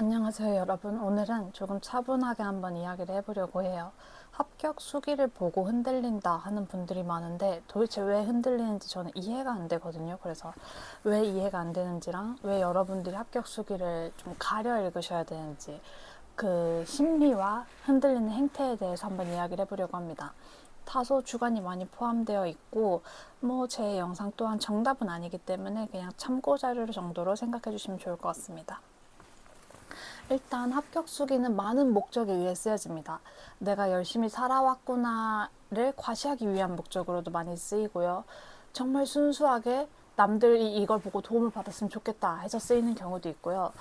안녕하세요, 여러분. 오늘은 조금 차분하게 한번 이야기를 해보려고 해요. 합격 수기를 보고 흔들린다 하는 분들이 많은데 도대체 왜 흔들리는지 저는 이해가 안 되거든요. 그래서 왜 이해가 안 되는지랑 왜 여러분들이 합격 수기를 좀 가려 읽으셔야 되는지 그 심리와 흔들리는 행태에 대해서 한번 이야기를 해보려고 합니다. 다소 주관이 많이 포함되어 있고 제 영상 또한 정답은 아니기 때문에 그냥 참고 자료 정도로 생각해 주시면 좋을 것 같습니다. 일단 합격 수기는 많은 목적에 의해 쓰여집니다. 내가 열심히 살아왔구나를 과시하기 위한 목적으로도 많이 쓰이고요. 정말 순수하게 남들이 이걸 보고 도움을 받았으면 좋겠다 해서 쓰이는 경우도 있고요.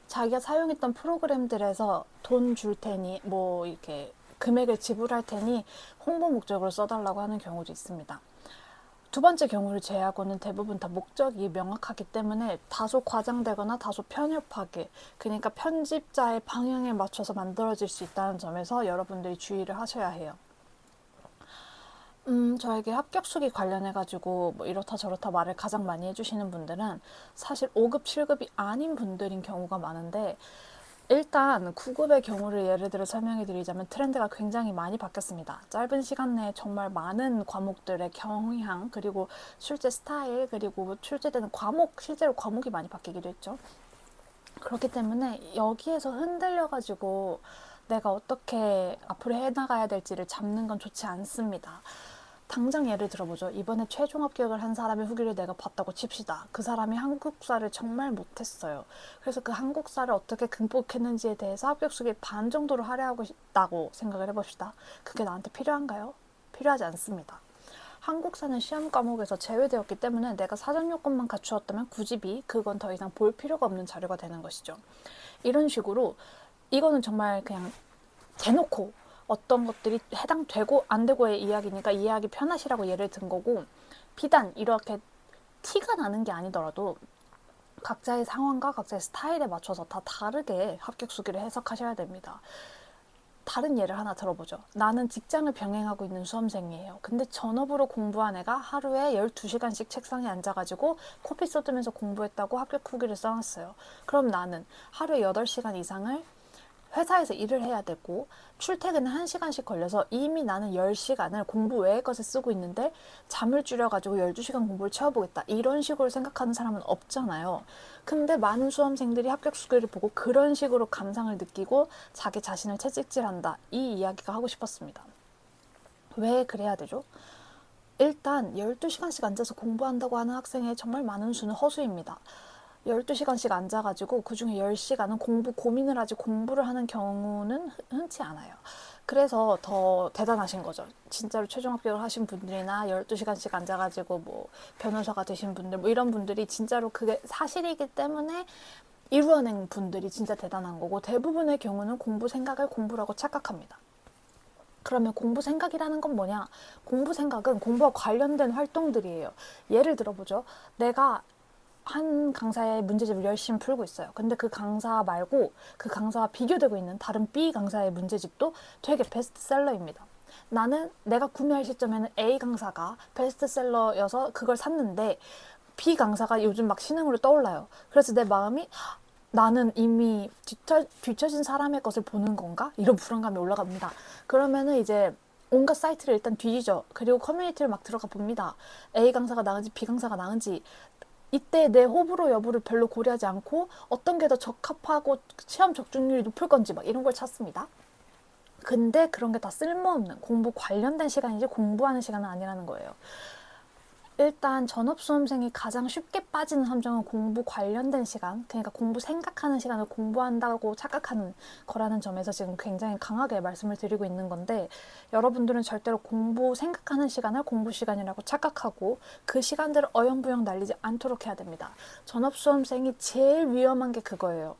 자기가 사용했던 프로그램들에서 돈 줄 테니 이렇게 금액을 지불할 테니 홍보 목적으로 써달라고 하는 경우도 있습니다. 두 번째 경우를 제외하고는 대부분 다 목적이 명확하기 때문에 다소 과장되거나 다소 편협하게, 그러니까 편집자의 방향에 맞춰서 만들어질 수 있다는 점에서 여러분들이 주의를 하셔야 해요. 저에게 합격 수기 관련해가지고 이렇다 저렇다 말을 가장 많이 해주시는 분들은 사실 5급, 7급이 아닌 분들인 경우가 많은데, 일단 9급의 경우를 예를 들어 설명해 드리자면 트렌드가 굉장히 많이 바뀌었습니다. 짧은 시간 내에 정말 많은 과목들의 경향, 그리고 출제 스타일, 그리고 출제되는 과목, 실제로 과목이 많이 바뀌기도 했죠. 그렇기 때문에 여기에서 흔들려가지고 내가 어떻게 앞으로 해나가야 될지를 잡는 건 좋지 않습니다. 당장 예를 들어보죠. 이번에 최종 합격을 한 사람의 후기를 내가 봤다고 칩시다. 그 사람이 한국사를 정말 못했어요. 그래서 그 한국사를 어떻게 극복했는지에 대해서 합격 수기 반 정도로 할애하고 싶다고 생각을 해봅시다. 그게 나한테 필요한가요? 필요하지 않습니다. 한국사는 시험 과목에서 제외되었기 때문에 내가 사전 요건만 갖추었다면 굳이 그건 더 이상 볼 필요가 없는 자료가 되는 것이죠. 이런 식으로 이거는 정말 그냥 대놓고 어떤 것들이 해당되고 안 되고의 이야기니까 이해하기 편하시라고 예를 든 거고, 비단 이렇게 티가 나는 게 아니더라도 각자의 상황과 각자의 스타일에 맞춰서 다 다르게 합격 수기를 해석하셔야 됩니다. 다른 예를 하나 들어보죠. 나는 직장을 병행하고 있는 수험생이에요. 근데 전업으로 공부한 애가 하루에 12시간씩 책상에 앉아가지고 코피 쏟으면서 공부했다고 합격 후기를 써놨어요. 그럼 나는 하루에 8시간 이상을 회사에서 일을 해야 되고 출퇴근은 1시간씩 걸려서 이미 나는 10시간을 공부 외의 것에 쓰고 있는데 잠을 줄여가지고 12시간 공부를 채워보겠다, 이런 식으로 생각하는 사람은 없잖아요. 근데 많은 수험생들이 합격 수기를 보고 그런 식으로 감상을 느끼고 자기 자신을 채찍질한다, 이 이야기가 하고 싶었습니다. 왜 그래야 되죠? 일단 12시간씩 앉아서 공부한다고 하는 학생의 정말 많은 수는 허수입니다. 12시간씩 앉아가지고 그중에 10시간은 공부 고민을 하지 공부를 하는 경우는 흔치 않아요. 그래서 더 대단하신 거죠. 진짜로 최종 합격을 하신 분들이나 12시간씩 앉아가지고 변호사가 되신 분들, 이런 분들이 진짜로 그게 사실이기 때문에 이루어낸 분들이 진짜 대단한 거고, 대부분의 경우는 공부 생각을 공부라고 착각합니다. 그러면 공부 생각이라는 건 뭐냐? 공부 생각은 공부와 관련된 활동들이에요. 예를 들어보죠. 내가 한 강사의 문제집을 열심히 풀고 있어요. 근데 그 강사 말고 그 강사와 비교되고 있는 다른 B 강사의 문제집도 되게 베스트셀러입니다. 나는 내가 구매할 시점에는 A 강사가 베스트셀러여서 그걸 샀는데 B 강사가 요즘 막 신흥으로 떠올라요. 그래서 내 마음이 나는 이미 뒤처진 사람의 것을 보는 건가? 이런 불안감이 올라갑니다. 그러면은 이제 온갖 사이트를 일단 뒤지죠. 그리고 커뮤니티를 막 들어가 봅니다. A 강사가 나은지 B 강사가 나은지. 이때 내 호불호 여부를 별로 고려하지 않고 어떤 게 더 적합하고 시험 적중률이 높을 건지 이런 걸 찾습니다. 근데 그런 게 다 쓸모없는 공부 관련된 시간이지 공부하는 시간은 아니라는 거예요. 일단 전업수험생이 가장 쉽게 빠지는 함정은 공부 관련된 시간, 그러니까 공부 생각하는 시간을 공부한다고 착각하는 거라는 점에서 지금 굉장히 강하게 말씀을 드리고 있는 건데, 여러분들은 절대로 공부 생각하는 시간을 공부 시간이라고 착각하고 그 시간들을 어영부영 날리지 않도록 해야 됩니다. 전업수험생이 제일 위험한 게 그거예요.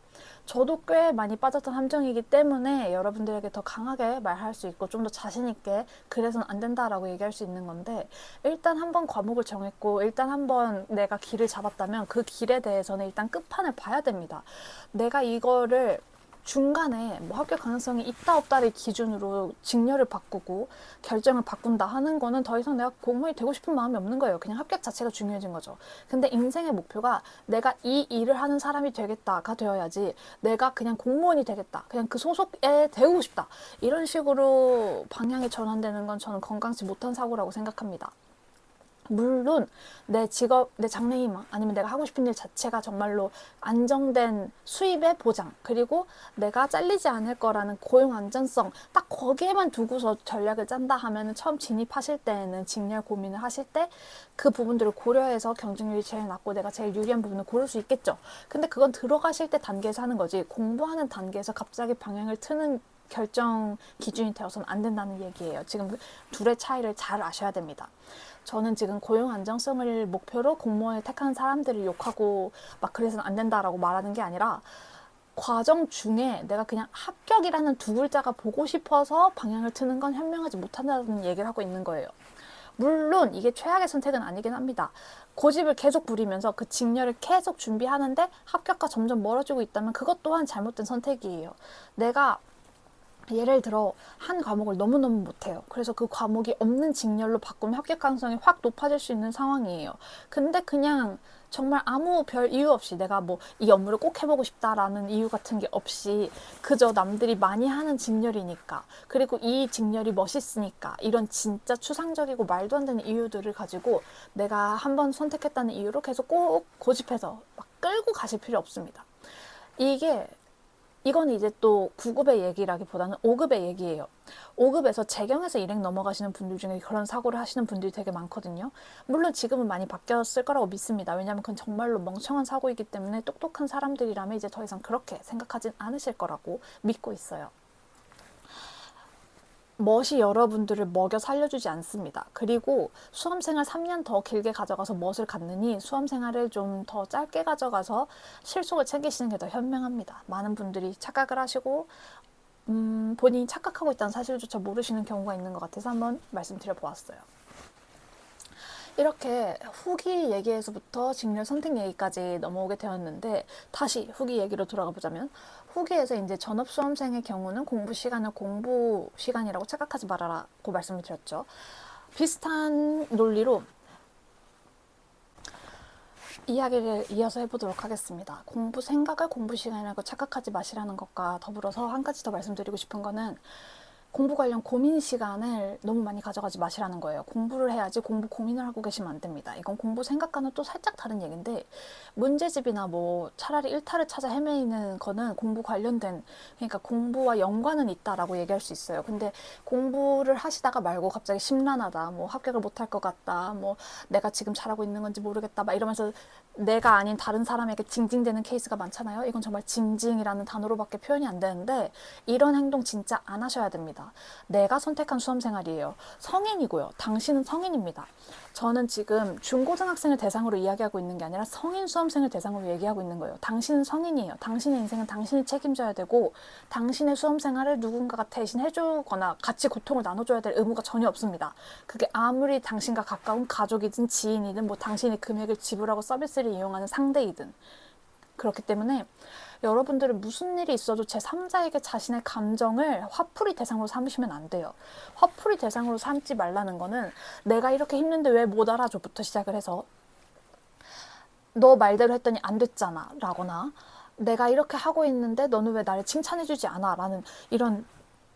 저도 꽤 많이 빠졌던 함정이기 때문에 여러분들에게 더 강하게 말할 수 있고 좀 더 자신 있게 그래서는 안 된다라고 얘기할 수 있는 건데, 일단 한번 과목을 정했고 일단 한번 내가 길을 잡았다면 그 길에 대해서는 일단 끝판을 봐야 됩니다. 내가 이거를 중간에 뭐 합격 가능성이 있다 없다를 기준으로 직렬을 바꾸고 결정을 바꾼다 하는 거는 더 이상 내가 공무원이 되고 싶은 마음이 없는 거예요. 그냥 합격 자체가 중요해진 거죠. 근데 인생의 목표가 내가 이 일을 하는 사람이 되겠다가 되어야지, 내가 그냥 공무원이 되겠다, 그냥 그 소속에 되고 싶다, 이런 식으로 방향이 전환되는 건 저는 건강치 못한 사고라고 생각합니다. 물론 내 직업, 내 장래희망, 아니면 내가 하고 싶은 일 자체가 정말로 안정된 수입의 보장, 그리고 내가 잘리지 않을 거라는 고용 안전성, 딱 거기에만 두고서 전략을 짠다 하면 처음 진입하실 때에는 직렬 고민을 하실 때 그 부분들을 고려해서 경쟁률이 제일 낮고 내가 제일 유리한 부분을 고를 수 있겠죠. 근데 그건 들어가실 때 단계에서 하는 거지, 공부하는 단계에서 갑자기 방향을 트는 결정 기준이 되어서는 안 된다는 얘기예요. 지금 둘의 차이를 잘 아셔야 됩니다. 저는 지금 고용 안정성을 목표로 공무원을 택하는 사람들을 욕하고 막 그래서는 안 된다라고 말하는 게 아니라, 과정 중에 내가 그냥 합격이라는 두 글자가 보고 싶어서 방향을 트는 건 현명하지 못한다는 얘기를 하고 있는 거예요. 물론 이게 최악의 선택은 아니긴 합니다. 고집을 계속 부리면서 그 직렬을 계속 준비하는데 합격과 점점 멀어지고 있다면 그것 또한 잘못된 선택이에요. 내가 예를 들어 한 과목을 너무너무 못해요. 그래서 그 과목이 없는 직렬로 바꾸면 합격 가능성이 확 높아질 수 있는 상황이에요. 근데 그냥 정말 아무 별 이유 없이 내가 뭐 이 업무를 꼭 해보고 싶다라는 이유 같은 게 없이 그저 남들이 많이 하는 직렬이니까, 그리고 이 직렬이 멋있으니까, 이런 진짜 추상적이고 말도 안 되는 이유들을 가지고 내가 한번 선택했다는 이유로 계속 꼭 고집해서 막 끌고 가실 필요 없습니다. 이거는 이제 또 9급의 얘기라기보다는 5급의 얘기예요. 5급에서 재경에서 일행 넘어가시는 분들 중에 그런 사고를 하시는 분들이 되게 많거든요. 물론 지금은 많이 바뀌었을 거라고 믿습니다. 왜냐하면 그건 정말로 멍청한 사고이기 때문에 똑똑한 사람들이라면 이제 더 이상 그렇게 생각하진 않으실 거라고 믿고 있어요. 멋이 여러분들을 먹여 살려주지 않습니다. 그리고 수험생활 3년 더 길게 가져가서 멋을 갖느니 수험생활을 좀 더 짧게 가져가서 실속을 챙기시는 게 더 현명합니다. 많은 분들이 착각을 하시고 본인이 착각하고 있다는 사실조차 모르시는 경우가 있는 것 같아서 한번 말씀드려 보았어요. 이렇게 후기 얘기에서부터 직렬 선택 얘기까지 넘어오게 되었는데, 다시 후기 얘기로 돌아가 보자면, 후기에서 이제 전업 수험생의 경우는 공부 시간을 공부 시간이라고 착각하지 말아라고 말씀을 드렸죠. 비슷한 논리로 이야기를 이어서 해보도록 하겠습니다. 공부 생각을 공부 시간이라고 착각하지 마시라는 것과 더불어서 한 가지 더 말씀드리고 싶은 거는, 공부 관련 고민 시간을 너무 많이 가져가지 마시라는 거예요. 공부를 해야지 공부 고민을 하고 계시면 안 됩니다. 이건 공부 생각과는 또 살짝 다른 얘기인데, 문제집이나 뭐 차라리 일탈을 찾아 헤매이는 거는 공부 관련된, 그러니까 공부와 연관은 있다라고 얘기할 수 있어요. 근데 공부를 하시다가 말고 갑자기 심란하다, 뭐 합격을 못할 것 같다, 뭐 내가 지금 잘하고 있는 건지 모르겠다, 막 이러면서 내가 아닌 다른 사람에게 징징대는 케이스가 많잖아요. 이건 정말 징징이라는 단어로밖에 표현이 안 되는데, 이런 행동 진짜 안 하셔야 됩니다. 내가 선택한 수험생활이에요. 성인이고요. 당신은 성인입니다. 저는 지금 중고등학생을 대상으로 이야기하고 있는 게 아니라 성인 수험생을 대상으로 얘기하고 있는 거예요. 당신은 성인이에요. 당신의 인생은 당신이 책임져야 되고, 당신의 수험생활을 누군가가 대신 해주거나 같이 고통을 나눠줘야 될 의무가 전혀 없습니다. 그게 아무리 당신과 가까운 가족이든 지인이든 뭐 당신이 금액을 지불하고 서비스를 이용하는 상대이든. 그렇기 때문에 여러분들은 무슨 일이 있어도 제3자에게 자신의 감정을 화풀이 대상으로 삼으시면 안 돼요. 화풀이 대상으로 삼지 말라는 거는, 내가 이렇게 힘든데 왜 못 알아줘부터 시작을 해서 너 말대로 했더니 안 됐잖아 라거나, 내가 이렇게 하고 있는데 너는 왜 나를 칭찬해주지 않아 라는 이런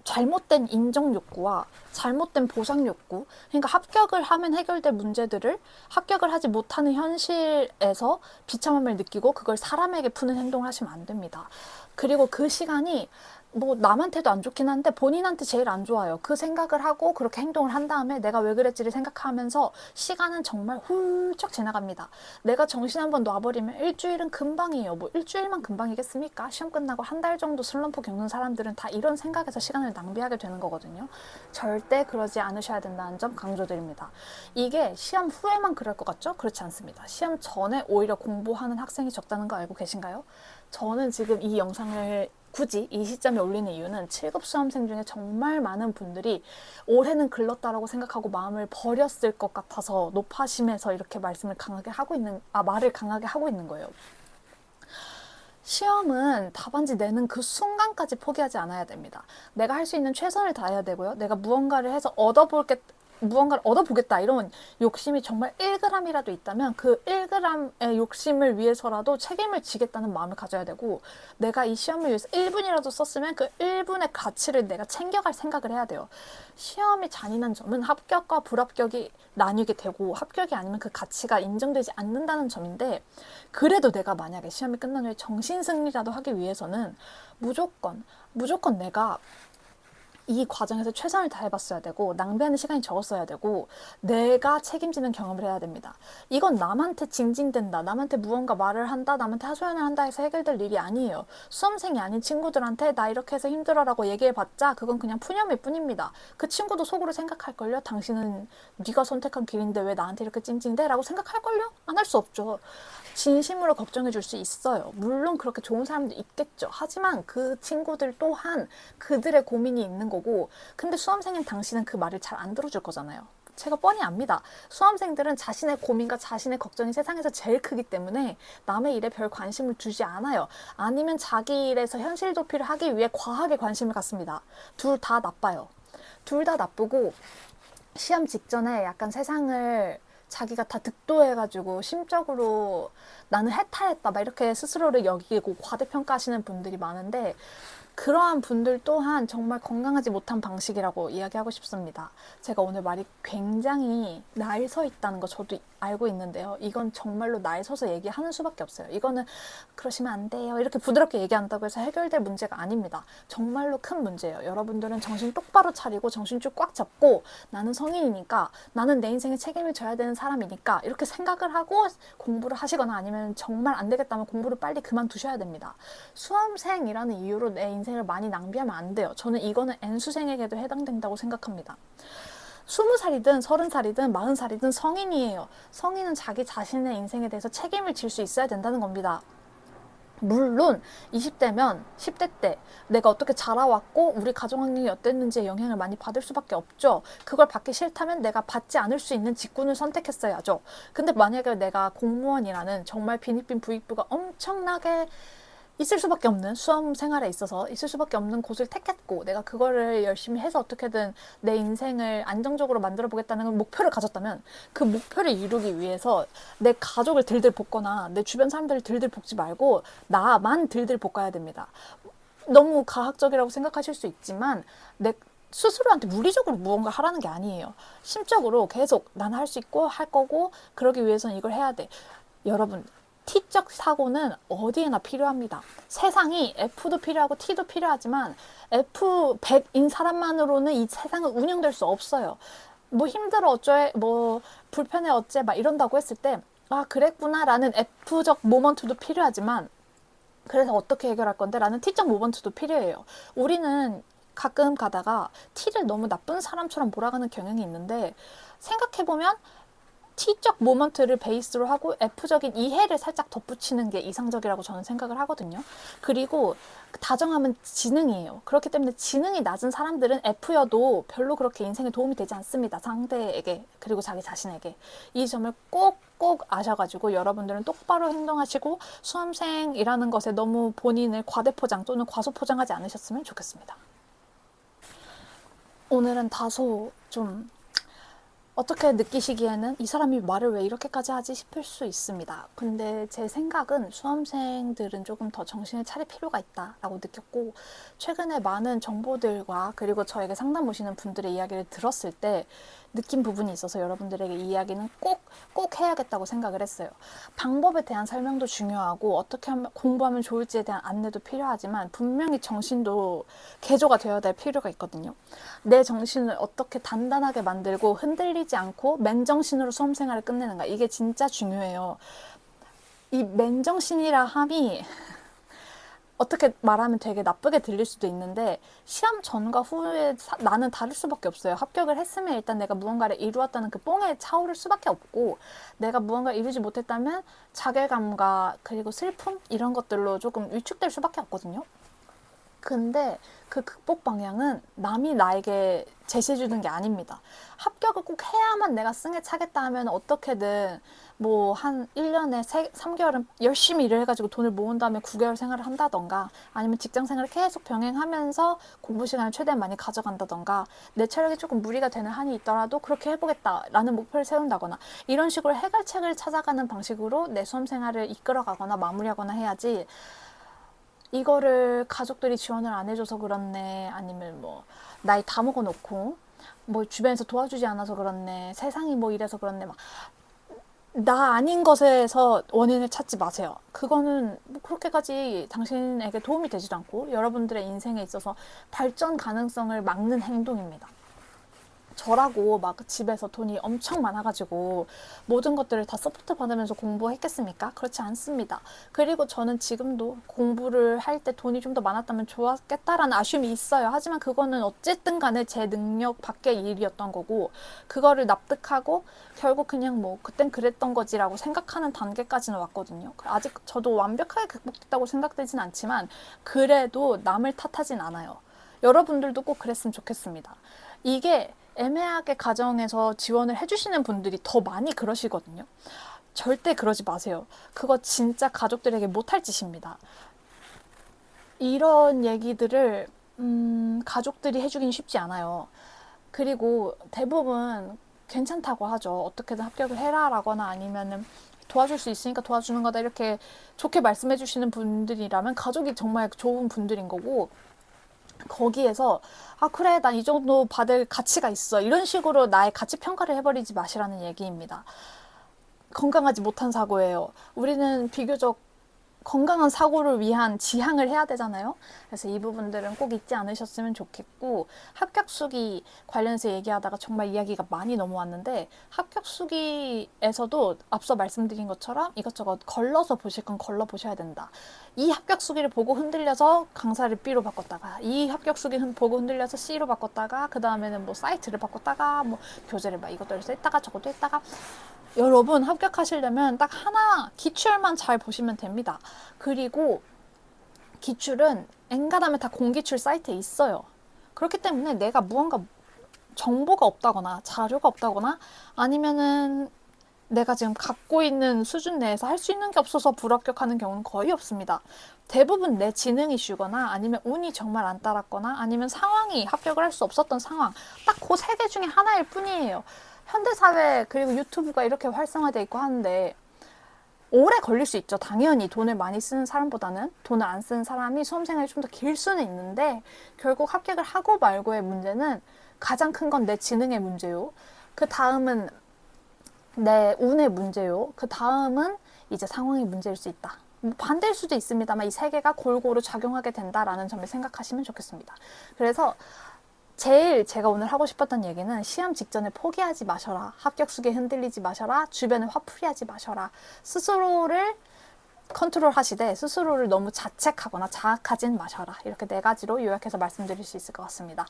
잘못된 인정 욕구와 잘못된 보상 욕구, 그러니까 합격을 하면 해결될 문제들을 합격을 하지 못하는 현실에서 비참함을 느끼고 그걸 사람에게 푸는 행동을 하시면 안 됩니다. 그리고 그 시간이 뭐 남한테도 안 좋긴 한데 본인한테 제일 안 좋아요. 그 생각을 하고 그렇게 행동을 한 다음에 내가 왜 그랬지를 생각하면서 시간은 정말 훌쩍 지나갑니다. 내가 정신 한번 놔버리면 일주일은 금방이에요. 뭐 일주일만 금방이겠습니까? 시험 끝나고 한 달 정도 슬럼프 겪는 사람들은 다 이런 생각에서 시간을 낭비하게 되는 거거든요. 절대 그러지 않으셔야 된다는 점 강조드립니다. 이게 시험 후에만 그럴 것 같죠? 그렇지 않습니다. 시험 전에 오히려 공부하는 학생이 적다는 거 알고 계신가요? 저는 지금 이 영상을 굳이 이 시점에 올리는 이유는 7급 수험생 중에 정말 많은 분들이 올해는 글렀다라고 생각하고 마음을 버렸을 것 같아서 노파심에서 이렇게 말을 강하게 하고 있는 거예요. 시험은 답안지 내는 그 순간까지 포기하지 않아야 됩니다. 내가 할 수 있는 최선을 다해야 되고요. 내가 무언가를 해서 무언가를 얻어보겠다 이런 욕심이 정말 1g이라도 있다면 그 1g의 욕심을 위해서라도 책임을 지겠다는 마음을 가져야 되고, 내가 이 시험을 위해서 1분이라도 썼으면 그 1분의 가치를 내가 챙겨갈 생각을 해야 돼요. 시험이 잔인한 점은 합격과 불합격이 나뉘게 되고, 합격이 아니면 그 가치가 인정되지 않는다는 점인데, 그래도 내가 만약에 시험이 끝난 후에 정신승리라도 하기 위해서는 무조건 내가 이 과정에서 최선을 다해봤어야 되고, 낭비하는 시간이 적었어야 되고, 내가 책임지는 경험을 해야 됩니다. 이건 남한테 징징댄다, 남한테 무언가 말을 한다, 남한테 하소연을 한다 해서 해결될 일이 아니에요. 수험생이 아닌 친구들한테 나 이렇게 해서 힘들어라고 얘기해봤자 그건 그냥 푸념일 뿐입니다. 그 친구도 속으로 생각할걸요? 당신은 네가 선택한 길인데 왜 나한테 이렇게 찡찡대? 라고 생각할걸요? 안 할 수 없죠. 진심으로 걱정해 줄 수 있어요. 물론 그렇게 좋은 사람도 있겠죠. 하지만 그 친구들 또한 그들의 고민이 있는 거고, 근데 수험생인 당신은 그 말을 잘 안 들어줄 거잖아요. 제가 뻔히 압니다. 수험생들은 자신의 고민과 자신의 걱정이 세상에서 제일 크기 때문에 남의 일에 별 관심을 두지 않아요. 아니면 자기 일에서 현실 도피를 하기 위해 과하게 관심을 갖습니다. 둘 다 나빠요. 둘 다 나쁘고, 시험 직전에 약간 세상을 자기가 다 득도해가지고 심적으로 나는 해탈했다 막 이렇게 스스로를 여기고 과대평가하시는 분들이 많은데, 그러한 분들 또한 정말 건강하지 못한 방식이라고 이야기하고 싶습니다. 제가 오늘 말이 굉장히 날 서 있다는 거 저도 알고 있는데요. 이건 정말로 날 서서 얘기하는 수밖에 없어요. 이거는 그러시면 안 돼요, 이렇게 부드럽게 얘기한다고 해서 해결될 문제가 아닙니다. 정말로 큰 문제예요. 여러분들은 정신 똑바로 차리고 정신줄 꽉 잡고, 나는 성인이니까, 나는 내 인생에 책임을 져야 되는 사람이니까 이렇게 생각을 하고 공부를 하시거나, 아니면 정말 안 되겠다면 공부를 빨리 그만두셔야 됩니다. 수험생이라는 이유로 내 인생을 많이 낭비하면 안 돼요. 저는 이거는 N수생에게도 해당된다고 생각합니다. 20살이든 30살이든 40살이든 성인이에요. 성인은 자기 자신의 인생에 대해서 책임을 질 수 있어야 된다는 겁니다. 물론 20대면 10대 때 내가 어떻게 자라왔고 우리 가정 환경이 어땠는지에 영향을 많이 받을 수밖에 없죠. 그걸 받기 싫다면 내가 받지 않을 수 있는 직군을 선택했어야죠. 근데 만약에 내가 공무원이라는 정말 빈익빈 부익부가 엄청나게 있을 수밖에 없는, 수험 생활에 있어서 있을 수밖에 없는 곳을 택했고, 내가 그거를 열심히 해서 어떻게든 내 인생을 안정적으로 만들어 보겠다는 목표를 가졌다면, 그 목표를 이루기 위해서 내 가족을 들들 볶거나 내 주변 사람들을 들들 볶지 말고 나만 들들 볶아야 됩니다. 너무 가학적이라고 생각하실 수 있지만, 내 스스로한테 무리적으로 무언가 하라는 게 아니에요. 심적으로 계속 난 할 수 있고 할 거고, 그러기 위해서는 이걸 해야 돼. 여러분, T적 사고는 어디에나 필요합니다. 세상이 F도 필요하고 T도 필요하지만 F100인 사람만으로는 이 세상은 운영될 수 없어요. 뭐 힘들어 어쩌해, 뭐 불편해 어째 막 이런다고 했을 때, 아 그랬구나 라는 F적 모먼트도 필요하지만, 그래서 어떻게 해결할 건데 라는 T적 모먼트도 필요해요. 우리는 가끔 가다가 T를 너무 나쁜 사람처럼 몰아가는 경향이 있는데, 생각해보면 T적 모먼트를 베이스로 하고 F적인 이해를 살짝 덧붙이는 게 이상적이라고 저는 생각을 하거든요. 그리고 다정함은 지능이에요. 그렇기 때문에 지능이 낮은 사람들은 F여도 별로 그렇게 인생에 도움이 되지 않습니다. 상대에게, 그리고 자기 자신에게. 이 점을 꼭 아셔가지고 여러분들은 똑바로 행동하시고 수험생이라는 것에 너무 본인을 과대포장 또는 과소포장하지 않으셨으면 좋겠습니다. 오늘은 다소 좀 어떻게 느끼시기에는 이 사람이 말을 왜 이렇게까지 하지 싶을 수 있습니다. 근데 제 생각은 수험생들은 조금 더 정신을 차릴 필요가 있다라고 느꼈고, 최근에 많은 정보들과 그리고 저에게 상담 오시는 분들의 이야기를 들었을 때 느낀 부분이 있어서 여러분들에게 이 이야기는 꼭 해야겠다고 생각을 했어요. 방법에 대한 설명도 중요하고 어떻게 하면 공부하면 좋을지에 대한 안내도 필요하지만, 분명히 정신도 개조가 되어야 될 필요가 있거든요. 내 정신을 어떻게 단단하게 만들고 흔들리지 않고 맨정신으로 수험생활을 끝내는가, 이게 진짜 중요해요. 이 맨정신이라 함이 어떻게 말하면 되게 나쁘게 들릴 수도 있는데, 시험 전과 후에 나는 다를 수밖에 없어요. 합격을 했으면 일단 내가 무언가를 이루었다는 그 뽕에 차오를 수밖에 없고, 내가 무언가를 이루지 못했다면 자괴감과 그리고 슬픔 이런 것들로 조금 위축될 수밖에 없거든요. 근데 그 극복 방향은 남이 나에게 제시해주는 게 아닙니다. 합격을 꼭 해야만 내가 승에 차겠다 하면 어떻게든 뭐 한 1년에 3개월은 열심히 일을 해가지고 돈을 모은 다음에 9개월 생활을 한다던가 아니면 직장 생활을 계속 병행하면서 공부 시간을 최대한 많이 가져간다던가 내 체력이 조금 무리가 되는 한이 있더라도 그렇게 해보겠다라는 목표를 세운다거나 이런 식으로 해결책을 찾아가는 방식으로 내 수험 생활을 이끌어가거나 마무리하거나 해야지 이거를 가족들이 지원을 안 해줘서 그렇네 아니면 뭐 나이 다 먹어놓고 뭐 주변에서 도와주지 않아서 그렇네 세상이 뭐 이래서 그렇네 막 나 아닌 것에서 원인을 찾지 마세요. 그거는 뭐 그렇게까지 당신에게 도움이 되지도 않고 여러분들의 인생에 있어서 발전 가능성을 막는 행동입니다. 저라고 막 집에서 돈이 엄청 많아가지고 모든 것들을 다 서포트 받으면서 공부했겠습니까? 그렇지 않습니다. 그리고 저는 지금도 공부를 할 때 돈이 좀 더 많았다면 좋았겠다라는 아쉬움이 있어요. 하지만 그거는 어쨌든 간에 제 능력 밖의 일이었던 거고 그거를 납득하고 결국 그냥 뭐 그땐 그랬던 거지라고 생각하는 단계까지는 왔거든요. 아직 저도 완벽하게 극복됐다고 생각되진 않지만 그래도 남을 탓하진 않아요. 여러분들도 꼭 그랬으면 좋겠습니다. 이게 애매하게 가정에서 지원을 해주시는 분들이 더 많이 그러시거든요. 절대 그러지 마세요. 그거 진짜 가족들에게 못할 짓입니다. 이런 얘기들을 가족들이 해주긴 쉽지 않아요. 그리고 대부분 괜찮다고 하죠. 어떻게든 합격을 해라 라거나 아니면은 도와줄 수 있으니까 도와주는 거다 이렇게 좋게 말씀해 주시는 분들이라면 가족이 정말 좋은 분들인 거고 거기에서 아 그래 난 이 정도 받을 가치가 있어 이런 식으로 나의 가치 평가를 해버리지 마시라는 얘기입니다. 건강하지 못한 사고예요. 우리는 비교적 건강한 사고를 위한 지향을 해야 되잖아요. 그래서 이 부분들은 꼭 잊지 않으셨으면 좋겠고 합격 수기 관련해서 얘기하다가 정말 이야기가 많이 넘어왔는데 합격 수기에서도 앞서 말씀드린 것처럼 이것저것 걸러서 보실 건 걸러 보셔야 된다. 이 합격 수기를 보고 흔들려서 강사를 B로 바꿨다가 이 합격 수기 보고 흔들려서 C로 바꿨다가 그 다음에는 뭐 사이트를 바꿨다가 뭐 교재를 막 이것도 했다가 저것도 했다가 여러분 합격하시려면 딱 하나 기출만 잘 보시면 됩니다. 그리고 기출은 엔간하면 다 공기출 사이트에 있어요. 그렇기 때문에 내가 무언가 정보가 없다거나 자료가 없다거나 아니면은 내가 지금 갖고 있는 수준 내에서 할 수 있는 게 없어서 불합격하는 경우는 거의 없습니다. 대부분 내 지능 이슈거나 아니면 운이 정말 안 따랐거나 아니면 상황이 합격을 할 수 없었던 상황 딱 그 세 개 중에 하나일 뿐이에요. 현대사회 그리고 유튜브가 이렇게 활성화되어 있고 하는데 오래 걸릴 수 있죠. 당연히 돈을 많이 쓰는 사람보다는 돈을 안 쓰는 사람이 수험생활이 좀 더 길 수는 있는데 결국 합격을 하고 말고의 문제는 가장 큰 건 내 지능의 문제요. 그 다음은 내 운의 문제요. 그 다음은 이제 상황의 문제일 수 있다. 반대일 수도 있습니다만 이 세 개가 골고루 작용하게 된다라는 점을 생각하시면 좋겠습니다. 그래서 제일 제가 오늘 하고 싶었던 얘기는 시험 직전에 포기하지 마셔라. 합격 수기에 흔들리지 마셔라. 주변에 화풀이하지 마셔라. 스스로를 컨트롤 하시되 스스로를 너무 자책하거나 자학하진 마셔라. 이렇게 네 가지로 요약해서 말씀드릴 수 있을 것 같습니다.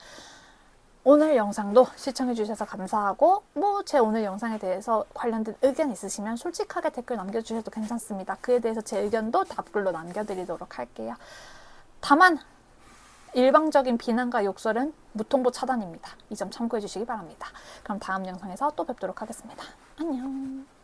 오늘 영상도 시청해 주셔서 감사하고 뭐 제 오늘 영상에 대해서 관련된 의견 있으시면 솔직하게 댓글 남겨주셔도 괜찮습니다. 그에 대해서 제 의견도 답글로 남겨드리도록 할게요. 다만 일방적인 비난과 욕설은 무통보 차단입니다. 이 점 참고해 주시기 바랍니다. 그럼 다음 영상에서 또 뵙도록 하겠습니다. 안녕.